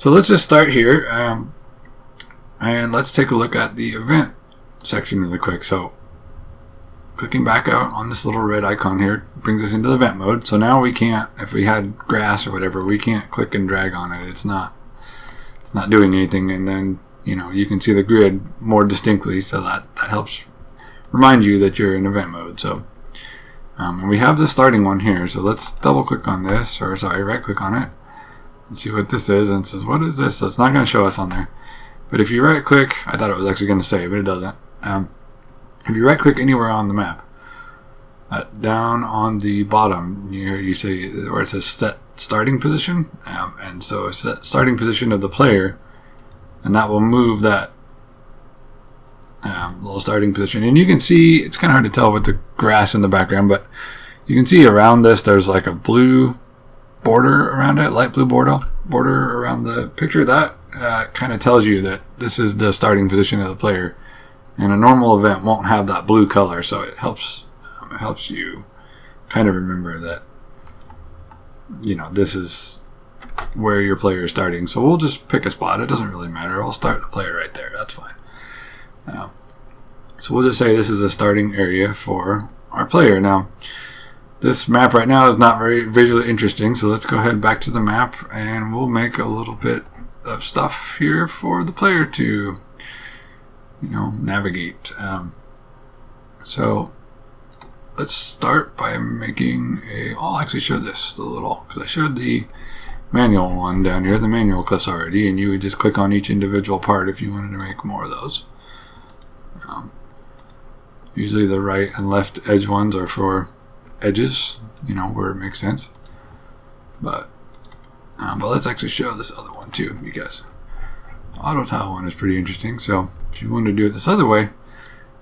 So let's just start here, and let's take a look at the event section really quick. So clicking back out on this little red icon here brings us into event mode. So now we can't, if we had grass or whatever, we can't click and drag on it. It's not doing anything. And then, you know, you can see the grid more distinctly, so that helps remind you that you're in event mode. So and we have the starting one here. So let's double click on this, or sorry, right click on it and see what this is. And it says, what is this? So it's not going to show us on there. But if you right click, I thought it was actually going to say, but it doesn't. If you right click anywhere on the map, down on the bottom, you see where it says set starting position, and so set starting position of the player, and that will move that little starting position. And you can see, it's kind of hard to tell with the grass in the background, but you can see around this there's like a blue border around it, light blue border around the picture. That kind of tells you that this is the starting position of the player. And a normal event won't have that blue color, so it helps you kind of remember that, you know, this is where your player is starting. So we'll just pick a spot. It doesn't really matter. I'll start the player right there. That's fine. So we'll just say this is a starting area for our player. Now, this map right now is not very visually interesting, so let's go ahead back to the map, and we'll make a little bit of stuff here for the player to, you know, navigate. So let's start by making I'll actually show this a little, because I showed the manual one down here, the manual clips already, and you would just click on each individual part if you wanted to make more of those. Usually the right and left edge ones are for edges, you know, where it makes sense. But let's actually show this other one too, because the auto tile one is pretty interesting. So if you want to do it this other way,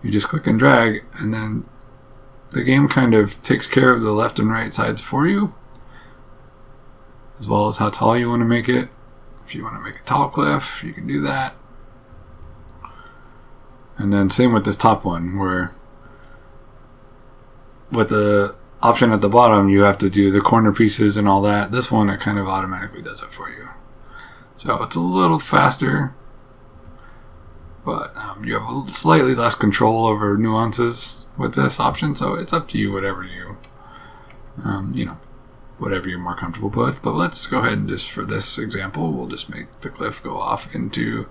you just click and drag, and then the game kind of takes care of the left and right sides for you, as well as how tall you want to make it. If you want to make a tall cliff, you can do that. And then same with this top one, where with the option at the bottom, you have to do the corner pieces and all that. This one, it kind of automatically does it for you. So it's a little faster, but you have slightly less control over nuances with this option. So it's up to you, whatever you, you know, whatever you're more comfortable with. But let's go ahead and just, for this example, we'll just make the cliff go off into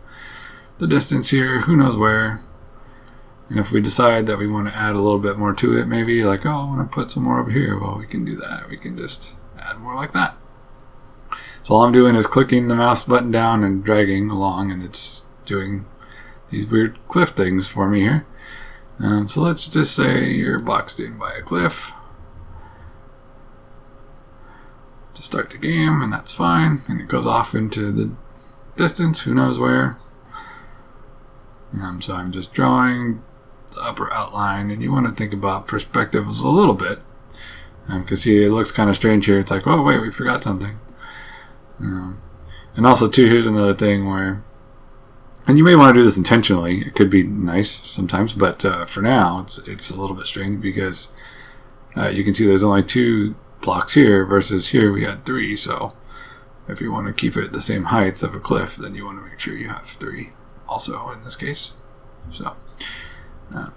the distance here, who knows where. And if we decide that we want to add a little bit more to it, maybe like, oh, I want to put some more over here, well, we can do that. We can just add more like that. So all I'm doing is clicking the mouse button down and dragging along, and it's doing these weird cliff things for me here. So let's just say you're boxed in by a cliff to start the game, and that's fine. And it goes off into the distance, who knows where. So I'm just drawing the upper outline, and you want to think about perspectives a little bit, because see, it looks kind of strange here. It's like, oh wait, we forgot something. And also too, here's another thing where, and you may want to do this intentionally, it could be nice sometimes, but for now it's a little bit strange, because you can see there's only 2 blocks here versus here we had 3. So if you want to keep it the same height of a cliff, then you want to make sure you have 3 also in this case. So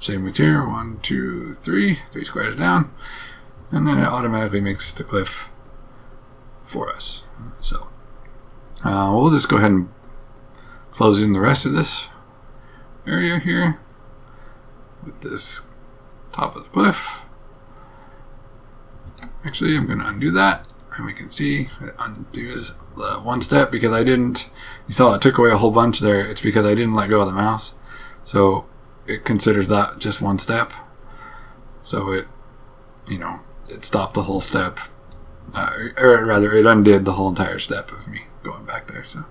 same with here, 1, 2, 3 squares down, and then it automatically makes the cliff for us. So we'll just go ahead and close in the rest of this area here with this top of the cliff. Actually, I'm going to undo that, and we can see it undoes the one step, because I didn't, you saw it took away a whole bunch there. It's because I didn't let go of the mouse, so it considers that just one step. So it, you know, it stopped the whole step, or rather it undid the whole entire step of me going back there. So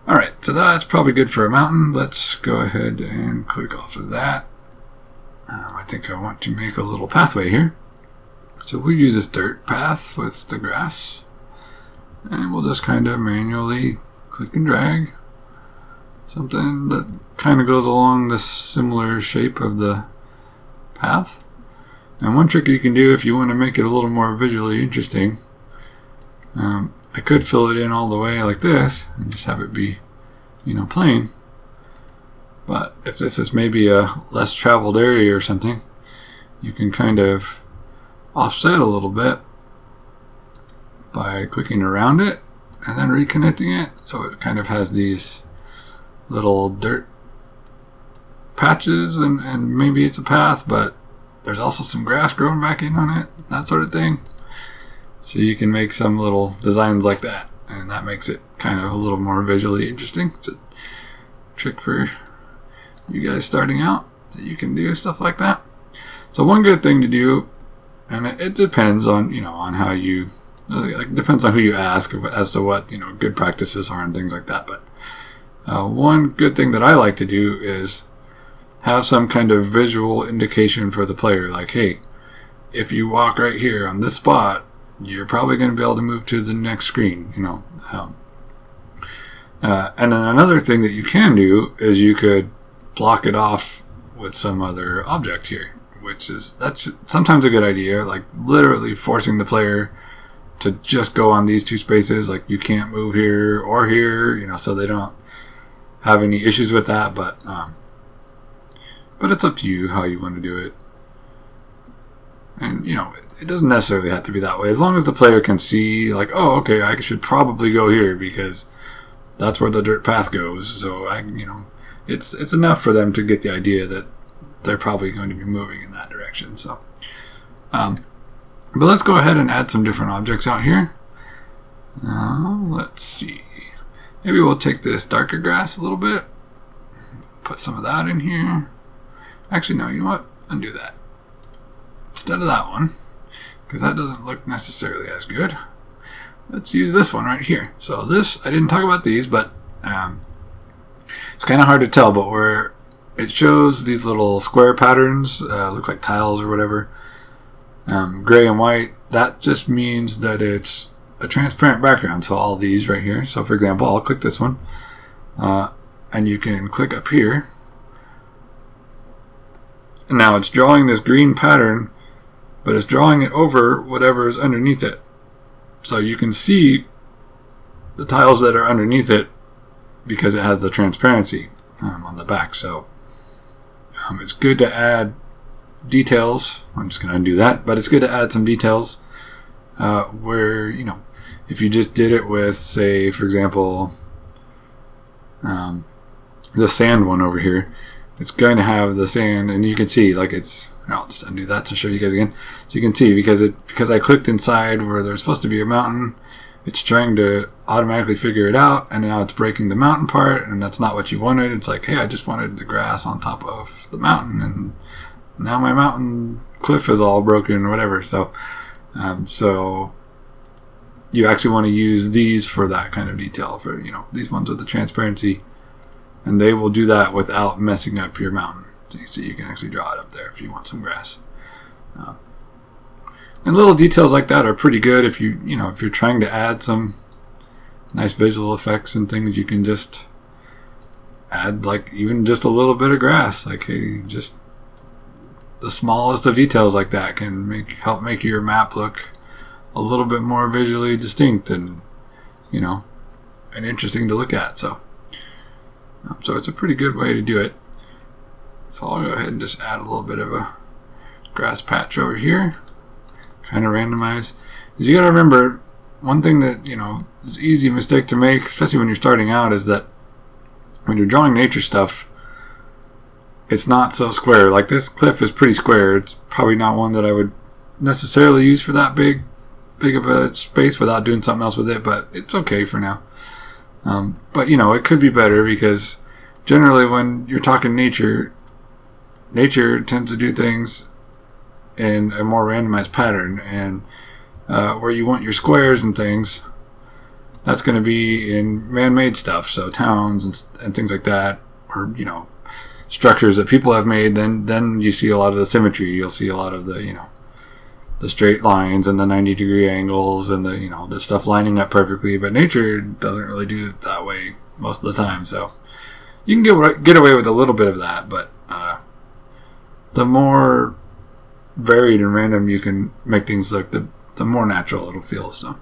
alright, so that's probably good for a mountain. Let's go ahead and click off of that. I think I want to make a little pathway here. So we'll use this dirt path with the grass, and we'll just kind of manually click and drag something that kind of goes along this similar shape of the path. And one trick you can do if you want to make it a little more visually interesting I could fill it in all the way like this and just have it be, plain. But if this is maybe a less traveled area or something, you can kind of offset a little bit by clicking around it and then reconnecting it, so it kind of has these little dirt patches, and maybe it's a path, but there's also some grass growing back in on it, that sort of thing. So you can make some little designs like that, and that makes it kind of a little more visually interesting. It's a trick for you guys starting out, that you can do stuff like that. So one good thing to do, and it depends on on how you, it depends on who you ask as to what good practices are and things like that. But one good thing that I like to do is have some kind of visual indication for the player, like, hey, if you walk right here on this spot, you're probably going to be able to move to the next screen. And then another thing that you can do is you could block it off with some other object here, that's sometimes a good idea, like literally forcing the player to just go on these two spaces, like you can't move here or here, so they don't have any issues with that. But it's up to you how you want to do it. And it doesn't necessarily have to be that way, as long as the player can see, like, oh, okay, I should probably go here because that's where the dirt path goes. So it's enough for them to get the idea that they're probably going to be moving in that direction. So, but let's go ahead and add some different objects out here. Let's see. Maybe we'll take this darker grass a little bit, put some of that in here. Actually, no, you know what? Undo that instead of that one, because that doesn't look necessarily as good. Let's use this one right here. So this, I didn't talk about these, but it's kind of hard to tell, but where it shows these little square patterns, looks like tiles or whatever, gray and white, that just means that it's a transparent background. So all these right here, so for example, I'll click this one, and you can click up here, and now it's drawing this green pattern, but it's drawing it over whatever is underneath it. So you can see the tiles that are underneath it because it has the transparency on the back. So it's good to add details. I'm just going to undo that, but it's good to add some details where, if you just did it with, say, for example, the sand one over here, it's going to have the sand, and you can see, like, I'll just undo that to show you guys again. So you can see, because I clicked inside where there's supposed to be a mountain, it's trying to automatically figure it out, and now it's breaking the mountain part, and that's not what you wanted. It's like, hey, I just wanted the grass on top of the mountain, and now my mountain cliff is all broken or whatever. So you actually want to use these for that kind of detail, for these ones with the transparency, and they will do that without messing up your mountain. So you can actually draw it up there if you want some grass. And little details like that are pretty good if if you're trying to add some nice visual effects and things. You can just add, like, even just a little bit of grass. Like, hey, just the smallest of details like that can help make your map look a little bit more visually distinct and and interesting to look at. So it's a pretty good way to do it. So I'll go ahead and just add a little bit of a grass patch over here, kind of randomize. Because you got to remember, one thing that is an easy mistake to make, especially when you're starting out, is that when you're drawing nature stuff, it's not so square. Like, this cliff is pretty square. It's probably not one that I would necessarily use for that big of a space without doing something else with it, but it's okay for now. But it could be better, because generally when you're talking nature tends to do things in a more randomized pattern, and where you want your squares and things, that's going to be in man-made stuff, so towns and things like that, or structures that people have made. Then you see a lot of the symmetry. You'll see a lot of the the straight lines and the 90-degree angles and the stuff lining up perfectly. But nature doesn't really do it that way most of the time, so you can get away with a little bit of that, but the more varied and random you can make things look, the more natural it'll feel. So